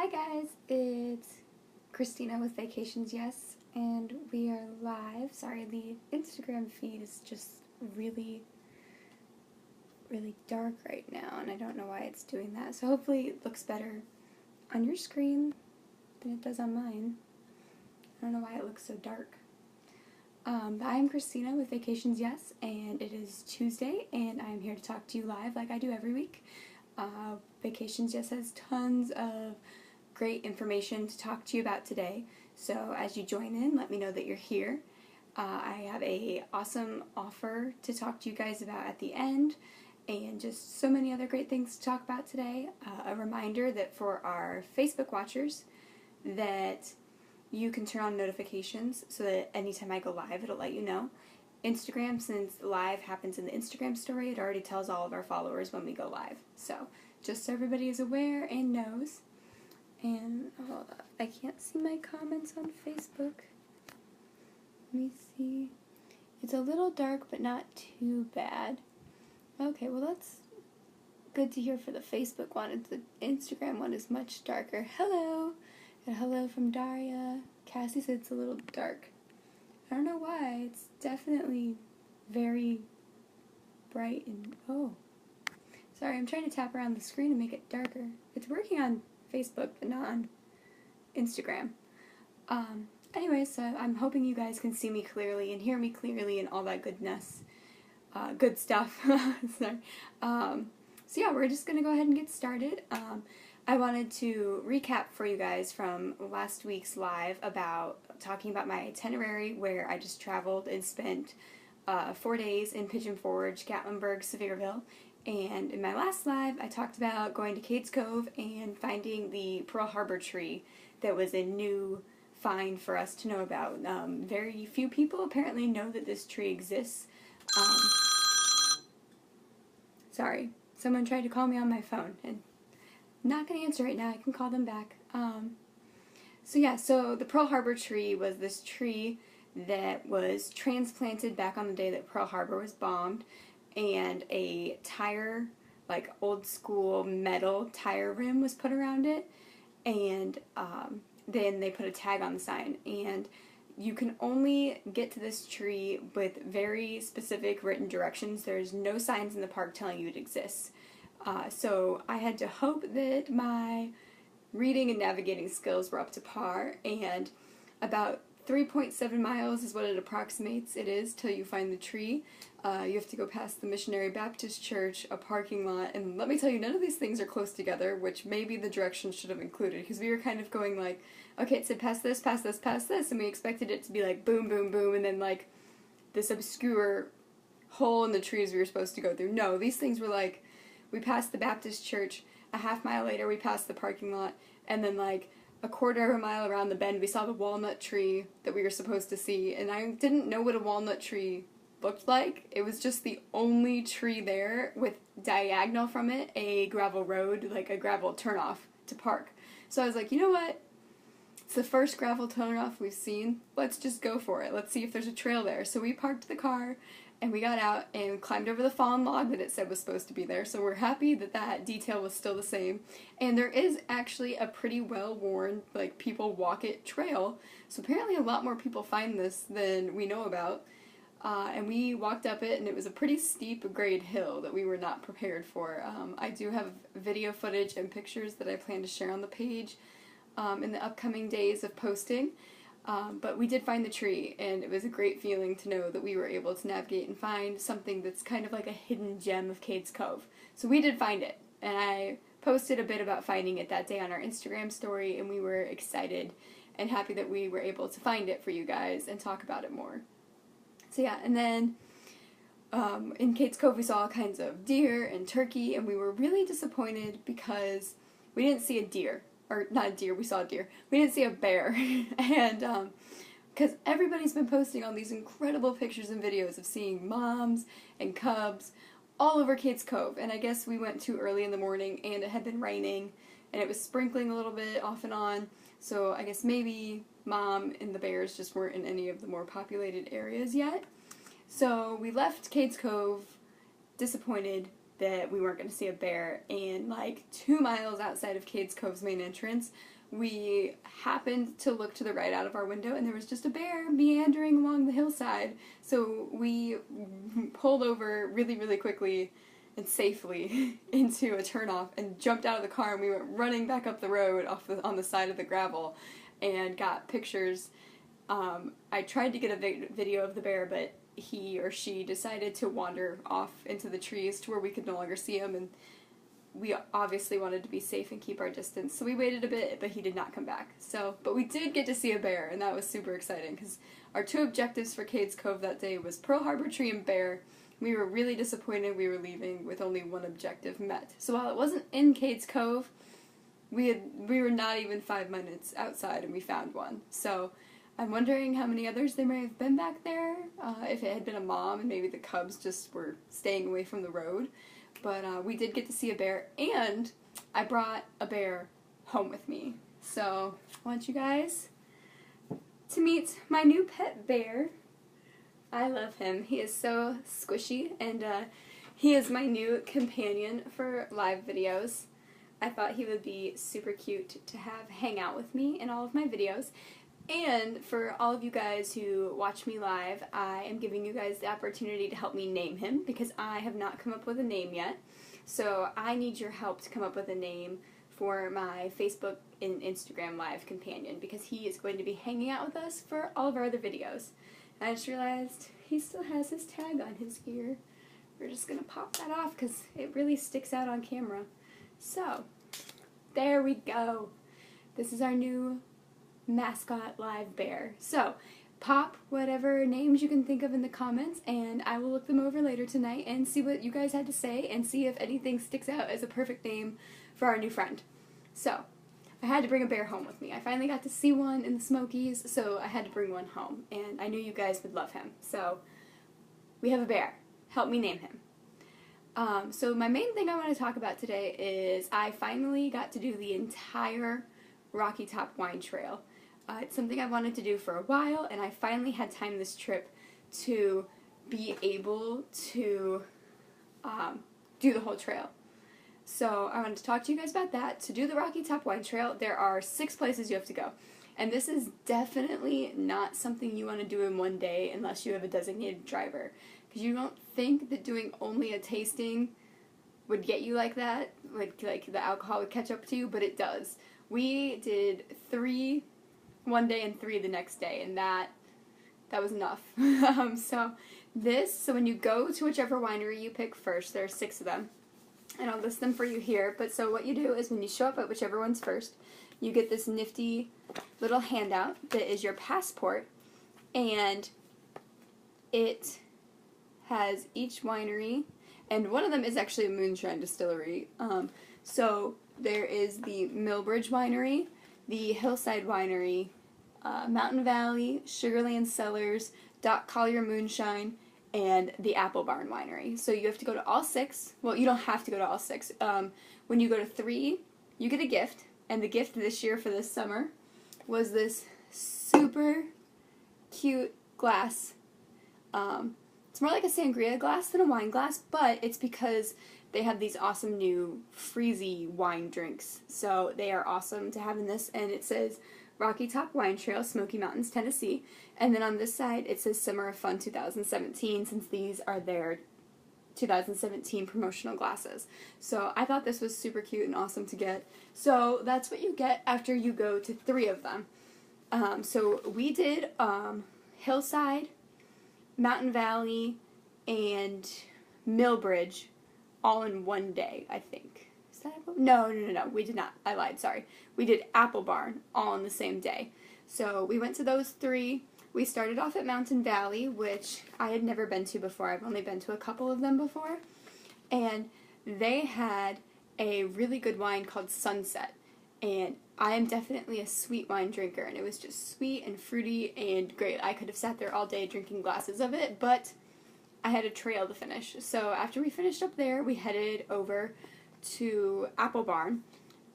Hi guys, it's Christina with Vacations Yes, and we are live. Sorry, the Instagram feed is just really dark right now, and I don't know why it's doing that. So hopefully it looks better on your screen than it does on mine. I don't know why it looks so dark. But I'm Christina with Vacations Yes, and it is Tuesday, and I'm here to talk to you live like I do every week. Vacations Yes has tons of great information to talk to you about today, so as you join in, let me know that you're here. I have a awesome offer to talk to you guys about at the end, and just so many other great things to talk about today. A reminder that for our Facebook watchers that you can turn on notifications so that anytime I go live it'll let you know. Instagram, since live happens in the Instagram story, it already tells all of our followers when we go live. So just so everybody is aware and knows. And hold up, I can't see my comments on Facebook. Let me see. It's a little dark, but not too bad. Okay, well that's good to hear for the Facebook one. The Instagram one is much darker. Hello! And hello from Daria. Cassie said it's a little dark. I don't know why. It's definitely very bright and... oh. Sorry, I'm trying to tap around the screen to make it darker. It's working on Facebook, but not on Instagram. Anyway, so I'm hoping you guys can see me clearly and hear me clearly and all that goodness. Good stuff. Sorry. So yeah, we're just going to go ahead and get started. I wanted to recap for you guys from last week's live about talking about my itinerary where I just traveled and spent 4 days in Pigeon Forge, Gatlinburg, Sevierville. And in my last live, I talked about going to Cades Cove and finding the Pearl Harbor tree that was a new find for us to know about. Very few people apparently know that this tree exists. Sorry, someone tried to call me on my phone, and I'm not going to answer right now. I can call them back. So the Pearl Harbor tree was this tree that was transplanted back on the day that Pearl Harbor was bombed, and a tire, like old school metal tire rim was put around it, and then they put a tag on the sign, and you can only get to this tree with very specific written directions. There's no signs in the park telling you it exists. So I had to hope that my reading and navigating skills were up to par, and about 3.7 miles is what it approximates it is till you find the tree. You have to go past the Missionary Baptist Church, a parking lot, and let me tell you, none of these things are close together, which maybe the directions should have included, because we were kind of going like, okay, it said past this, past this, past this, and we expected it to be like boom, boom, boom, and then like this obscure hole in the trees we were supposed to go through. No, these things were like, we passed the Baptist Church, a half mile later we passed the parking lot, and then like a quarter of a mile around the bend we saw the walnut tree that we were supposed to see, and I didn't know what a walnut tree looked like. It was just the only tree there with diagonal from it a gravel road, like a gravel turnoff to park. So I was like, you know what? It's the first gravel turnoff we've seen. Let's just go for it. Let's see if there's a trail there. So we parked the car and we got out and climbed over the fallen log that it said was supposed to be there. So we're happy that that detail was still the same. And there is actually a pretty well-worn, like, people walk it trail. So apparently a lot more people find this than we know about. And we walked up it, and it was a pretty steep grade hill that we were not prepared for. I do have video footage and pictures that I plan to share on the page in the upcoming days of posting. But we did find the tree, and it was a great feeling to know that we were able to navigate and find something that's kind of like a hidden gem of Cades Cove. So we did find it, and I posted a bit about finding it that day on our Instagram story, and we were excited and happy that we were able to find it for you guys and talk about it more. So yeah, and then in Cades Cove we saw all kinds of deer and turkey, and we were really disappointed because we didn't see a deer. Or not a deer, we saw a deer. We didn't see a bear. And because everybody's been posting all these incredible pictures and videos of seeing moms and cubs all over Cades Cove. And I guess we went too early in the morning, and it had been raining, and it was sprinkling a little bit off and on. So I guess maybe Mom and the bears just weren't in any of the more populated areas yet. So we left Cades Cove disappointed, that we weren't going to see a bear, and like 2 miles outside of Cades Cove's main entrance, we happened to look to the right out of our window, and there was just a bear meandering along the hillside. So we pulled over really, really quickly and safely into a turnoff and jumped out of the car, and we went running back up the road on the side of the gravel and got pictures. I tried to get a video of the bear, but he or she decided to wander off into the trees to where we could no longer see him, and we obviously wanted to be safe and keep our distance, so we waited a bit, but he did not come back. But we did get to see a bear, and that was super exciting, because our 2 objectives for Cades Cove that day was Pearl Harbor tree and bear. We were really disappointed we were leaving with only 1 objective met. So while it wasn't in Cades Cove, we were not even 5 minutes outside, and we found one. So I'm wondering how many others there may have been back there, if it had been a mom and maybe the cubs just were staying away from the road. But we did get to see a bear, and I brought a bear home with me. So I want you guys to meet my new pet bear. I love him. He is so squishy, and he is my new companion for live videos. I thought he would be super cute to have hang out with me in all of my videos. And for all of you guys who watch me live, I am giving you guys the opportunity to help me name him, because I have not come up with a name yet. So I need your help to come up with a name for my Facebook and Instagram live companion, because he is going to be hanging out with us for all of our other videos. And I just realized he still has his tag on his ear. We're just going to pop that off because it really sticks out on camera. So, there we go. This is our new mascot live bear. So, pop whatever names you can think of in the comments, and I will look them over later tonight and see what you guys had to say and see if anything sticks out as a perfect name for our new friend. So, I had to bring a bear home with me. I finally got to see one in the Smokies, so I had to bring one home, and I knew you guys would love him. So, we have a bear. Help me name him. So my main thing I want to talk about today is I finally got to do the entire Rocky Top Wine Trail. It's something I wanted to do for a while, and I finally had time this trip to be able to do the whole trail. So I wanted to talk to you guys about that. To do the Rocky Top Wine Trail, there are 6 places you have to go. And this is definitely not something you want to do in one day unless you have a designated driver. Because you don't think that doing only a tasting would get you like that, like the alcohol would catch up to you, but it does. We did 3 one day and 3 the next day, and that was enough. So when you go to whichever winery you pick first, there are 6 of them, and I'll list them for you here. But so what you do is when you show up at whichever one's first, you get this nifty little handout that is your passport, and it has each winery, and one of them is actually a moonshine distillery. So there is the Millbridge Winery, the Hillside Winery, Mountain Valley, Sugarland Cellars, Doc Collier Moonshine, and the Apple Barn Winery. So you have to go to all 6. Well, you don't have to go to all 6. When you go to 3, you get a gift, and the gift this year for this summer was this super cute glass. It's more like a sangria glass than a wine glass, but it's because they have these awesome new freezy wine drinks. So they are awesome to have in this, and it says Rocky Top Wine Trail, Smoky Mountains, Tennessee. And then on this side, it says Summer of Fun 2017, since these are their 2017 promotional glasses. So I thought this was super cute and awesome to get. So that's what you get after you go to 3 of them. So we did Hillside, Mountain Valley, and Millbridge all in one day, I think. Is that No, we did not. I lied, sorry. We did Apple Barn all in the same day. So we went to those 3. We started off at Mountain Valley, which I had never been to before. I've only been to a couple of them before. And they had a really good wine called Sunset. And I am definitely a sweet wine drinker, and it was just sweet and fruity and great. I could have sat there all day drinking glasses of it, but I had a trail to finish. So after we finished up there, we headed over to Apple Barn,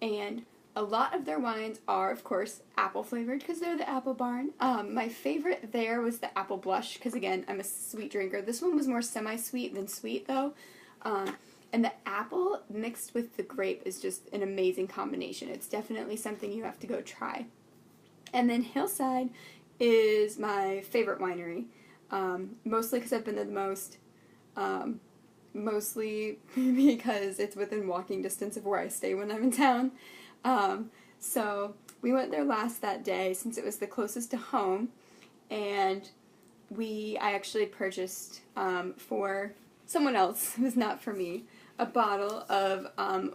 and a lot of their wines are, of course, apple flavored because they're the Apple Barn. My favorite there was the Apple Blush because, again, I'm a sweet drinker. This one was more semi-sweet than sweet, though. And the apple mixed with the grape is just an amazing combination. It's definitely something you have to go try. And then Hillside is my favorite winery, mostly because I've been there the most, mostly because it's within walking distance of where I stay when I'm in town. So we went there that day since it was the closest to home, and I actually purchased for someone else, it was not for me, a bottle of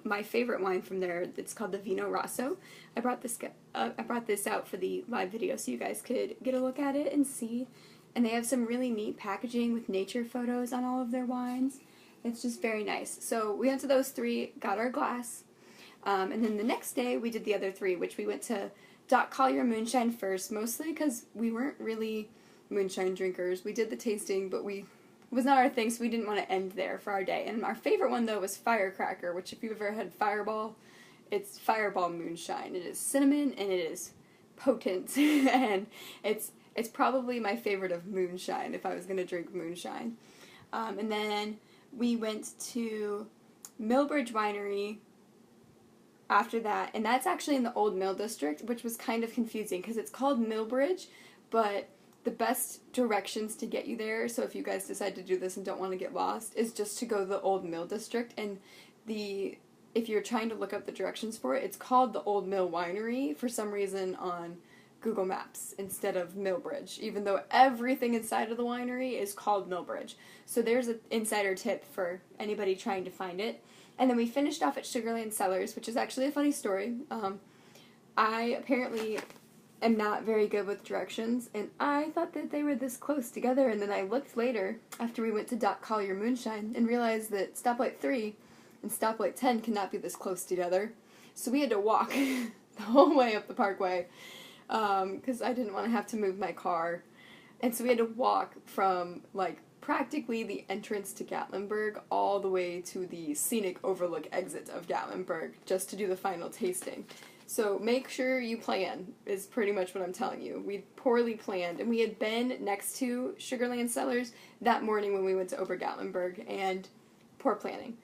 my favorite wine from there. It's called the Vino Rosso. I brought this out for the live video so you guys could get a look at it and see. And they have some really neat packaging with nature photos on all of their wines. It's just very nice. So we went to those 3, got our glass, and then the next day we did the other 3, which we went to Doc Collier Moonshine first, mostly because we weren't really moonshine drinkers. We did the tasting, but it was not our thing, so we didn't want to end there for our day. And our favorite one, though, was Firecracker, which if you've ever had Fireball, it's Fireball Moonshine. It is cinnamon, and it is potent, and it's probably my favorite of moonshine if I was going to drink moonshine. And then we went to Millbridge Winery after that, and that's actually in the Old Mill District, which was kind of confusing because it's called Millbridge, but the best directions to get you there, so if you guys decide to do this and don't want to get lost, is just to go to the Old Mill District, and if you're trying to look up the directions for it, it's called the Old Mill Winery for some reason on Google Maps instead of Millbridge, even though everything inside of the winery is called Millbridge. So there's an insider tip for anybody trying to find it. And then we finished off at Sugarland Cellars, which is actually a funny story. I apparently am not very good with directions, and I thought that they were this close together, and then I looked later after we went to Doc Collier Moonshine and realized that Stoplight 3 and Stoplight 10 cannot be this close together. So we had to walk the whole way up the parkway because I didn't want to have to move my car. And so we had to walk from, like, practically the entrance to Gatlinburg all the way to the scenic overlook exit of Gatlinburg just to do the final tasting. So make sure you plan, is pretty much what I'm telling you. We poorly planned, and we had been next to Sugarland Cellars that morning when we went to Ober-Gatlinburg, and poor planning.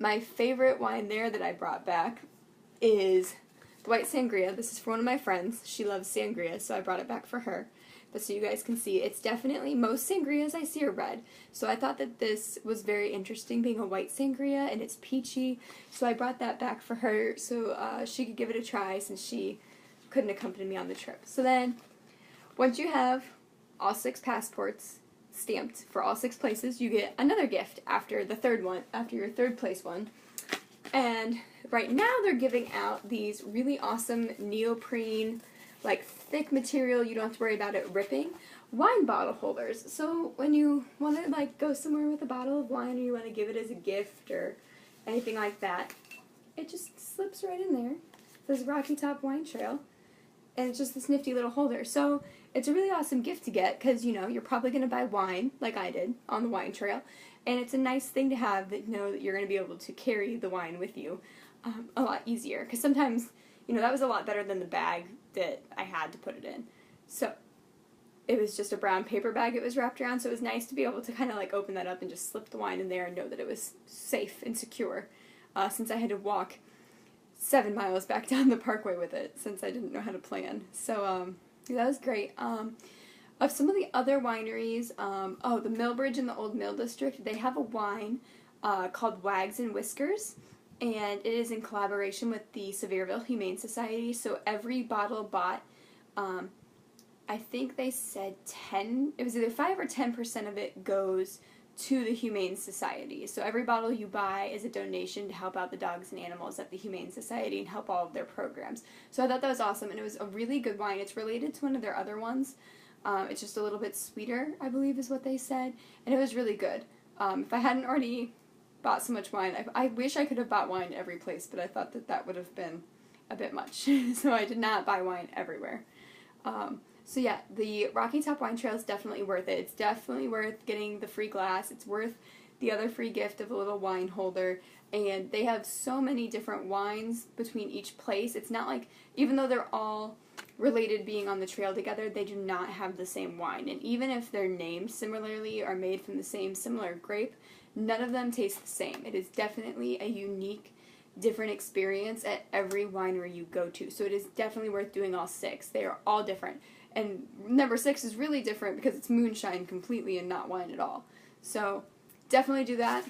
My favorite wine there that I brought back is the White Sangria. This is for one of my friends. She loves sangria, so I brought it back for her. But so you guys can see, it's definitely, most sangrias I see are red. So I thought that this was very interesting, being a white sangria, and it's peachy. So I brought that back for her so she could give it a try since she couldn't accompany me on the trip. So then, once you have all 6 passports stamped for all 6 places, you get another gift after the third one, after your third place one. And right now they're giving out these really awesome neoprene, like thick material, you don't have to worry about it ripping, wine bottle holders. So when you want to like go somewhere with a bottle of wine, or you want to give it as a gift or anything like that, it just slips right in there. It says Rocky Top Wine Trail, and it's just this nifty little holder. So it's a really awesome gift to get because, you know, you're probably going to buy wine, like I did, on the wine trail, and it's a nice thing to have that you know that you're going to be able to carry the wine with you a lot easier. Because sometimes, you know, that was a lot better than the bag that I had to put it in. So it was just a brown paper bag it was wrapped around, so it was nice to be able to kind of like open that up and just slip the wine in there and know that it was safe and secure, since I had to walk 7 miles back down the parkway with it since I didn't know how to plan. So that was great. Of some of the other wineries, the Millbridge in the Old Mill District, they have a wine called Wags and Whiskers, and it is in collaboration with the Sevierville Humane Society. So every bottle bought, I think they said it was either 5 or 10% of it goes to the Humane Society. So every bottle you buy is a donation to help out the dogs and animals at the Humane Society and help all of their programs. So I thought that was awesome, and it was a really good wine. It's related to one of their other ones. It's just a little bit sweeter, I believe is what they said, and it was really good. If I hadn't already bought so much wine, I wish I could have bought wine every place, but I thought that that would have been a bit much, so I did not buy wine everywhere. So yeah, the Rocky Top Wine Trail is definitely worth it. It's definitely worth getting the free glass. It's worth the other free gift of a little wine holder, and they have so many different wines between each place. It's not like, even though they're all related being on the trail together, they do not have the same wine, and even if they're named similarly or made from the same similar grape, none of them taste the same. It is definitely a unique, different experience at every winery you go to. So it is definitely worth doing all 6. They are all different. And number 6 is really different because it's moonshine completely and not wine at all. So definitely do that.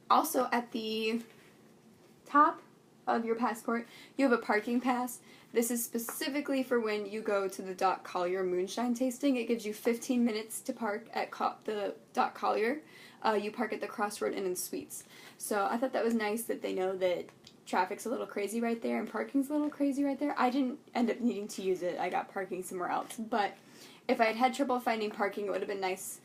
Also, at the top of your passport, you have a parking pass. This is specifically for when you go to the Doc Collier moonshine tasting. It gives you 15 minutes to park at the Doc Collier. You park at the Crossroad Inn and Suites. So I thought that was nice that they know that traffic's a little crazy right there and parking's a little crazy right there. I didn't end up needing to use it. I got parking somewhere else. But if I had had trouble finding parking, it would have been nice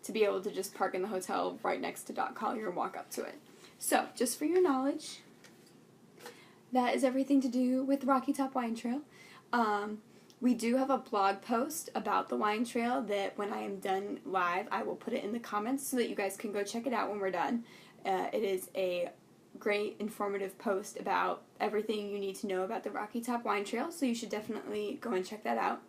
to be able to just park in the hotel right next to Doc Collier and walk up to it. So, just for your knowledge, that is everything to do with the Rocky Top Wine Trail. We do have a blog post about the wine trail that when I am done live, I will put it in the comments so that you guys can go check it out when we're done. It is a great informative post about everything you need to know about the Rocky Top Wine Trail, so you should definitely go and check that out.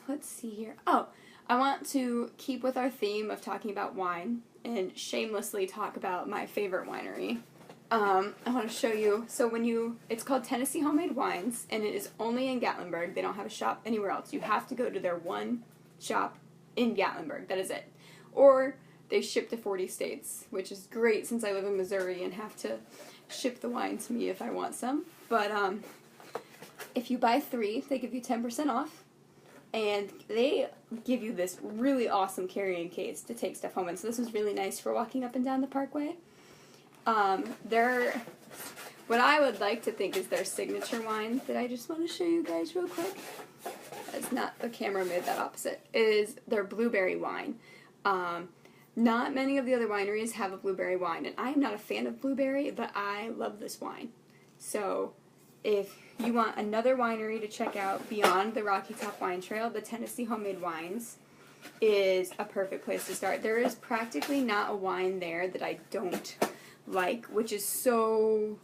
Let's see here. Oh, I want to keep with our theme of talking about wine and shamelessly talk about my favorite winery. I want to show you, so it's called Tennessee Homemade Wines, and it is only in Gatlinburg. They don't have a shop anywhere else. You have to go to their one shop in Gatlinburg. That is it. Or they ship to 40 states, which is great since I live in Missouri and have to ship the wine to me if I want some. But if you buy 3, they give you 10% off. And they give you this really awesome carrying case to take stuff home in. So this was really nice for walking up and down the parkway. What I would like to think is their signature wine that I just want to show you guys real quick. That's not, the camera made that opposite, is their blueberry wine. Not many of the other wineries have a blueberry wine, and I am not a fan of blueberry, but I love this wine. So if you want another winery to check out beyond the Rocky Top Wine Trail, the Tennessee Homemade Wines is a perfect place to start. There is practically not a wine there that I don't like, which is so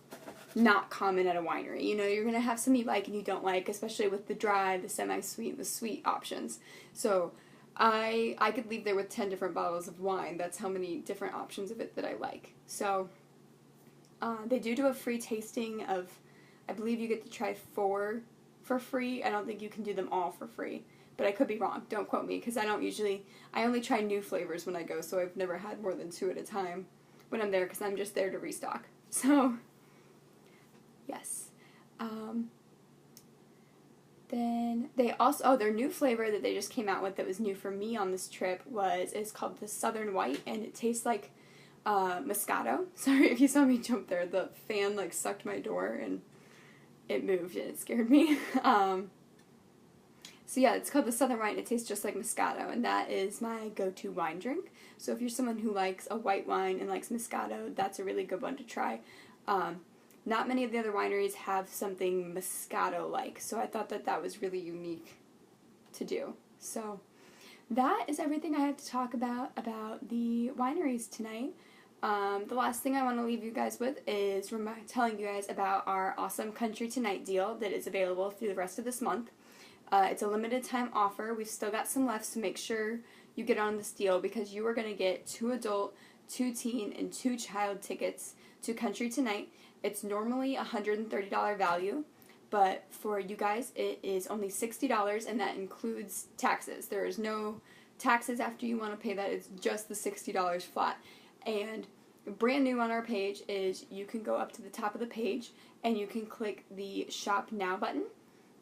not common at a winery. You know, you're going to have some you like and you don't like, especially with the dry, the semi-sweet, the sweet options. So I could leave there with 10 different bottles of wine. That's how many different options of it that I like. So they do a free tasting of, I believe you get to try 4 for free. I don't think you can do them all for free, but I could be wrong. Don't quote me, because I only try new flavors when I go, so I've never had more than 2 at a time when I'm there, because I'm just there to restock. So, yes. Then they also, their new flavor that they just came out with that was new for me on this trip is called the Southern White, and it tastes like Moscato. Sorry if you saw me jump there. The fan sucked my door and it moved and it scared me. So yeah, it's called the Southern White, and it tastes just like Moscato, and that is my go-to wine drink. So if you're someone who likes a white wine and likes Moscato, that's a really good one to try. Not many of the other wineries have something Moscato-like, so I thought that was really unique to do. So that is everything I have to talk about the wineries tonight. The last thing I want to leave you guys with is telling you guys about our awesome Country Tonight deal that is available through the rest of this month. It's a limited time offer. We've still got some left, so make sure you get on this deal, because you are going to get 2 adult, 2 teen, and 2 child tickets to Country Tonight. It's normally a $130 value, but for you guys it is only $60, and that includes taxes. There is no taxes after you want to pay that. It's just the $60 flat. And brand new on our page is you can go up to the top of the page and you can click the Shop Now button,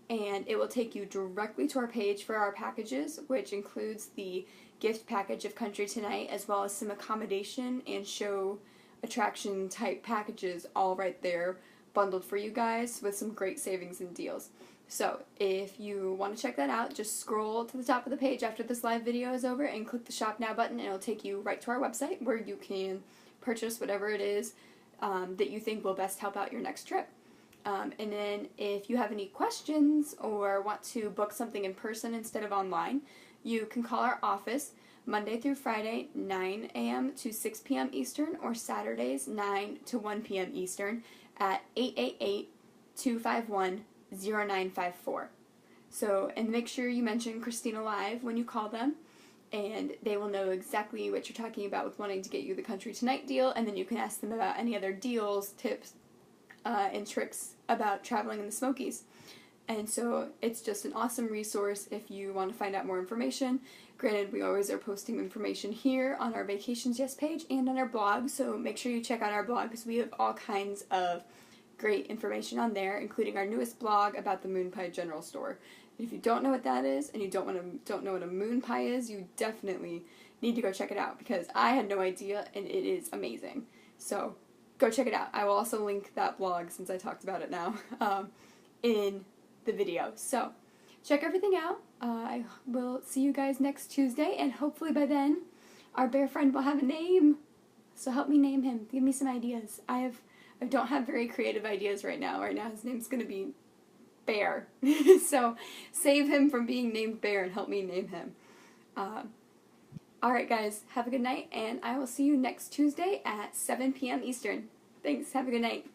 and it will take you directly to our page for our packages, which includes the gift package of Country Tonight, as well as some accommodation and show attraction type packages all right there bundled for you guys with some great savings and deals. So if you want to check that out, just scroll to the top of the page after this live video is over and click the Shop Now button, and it'll take you right to our website where you can purchase whatever it is that you think will best help out your next trip. And then if you have any questions or want to book something in person instead of online, you can call our office Monday through Friday, 9 a.m. to 6 p.m. Eastern, or Saturdays, 9 to 1 p.m. Eastern at 888-251-0954. So, and make sure you mention Christina Live when you call them. and they will know exactly what you're talking about with wanting to get you the Country Tonight deal, and then you can ask them about any other deals, tips, and tricks about traveling in the Smokies. And so it's just an awesome resource if you want to find out more information. Granted, we always are posting information here on our Vacations Yes page and on our blog, so make sure you check out our blog because we have all kinds of great information on there, including our newest blog about the Moon Pie General Store. If you don't know what that is, and you don't know what a moon pie is, you definitely need to go check it out, because I had no idea, and it is amazing. So go check it out. I will also link that blog, since I talked about it now, in the video. So check everything out. I will see you guys next Tuesday, and hopefully by then our bear friend will have a name. So help me name him. Give me some ideas. I don't have very creative ideas right now. Right now his name's going to be Bear. So save him from being named Bear and help me name him. Alright guys, have a good night, and I will see you next Tuesday at 7 p.m. Eastern. Thanks, have a good night.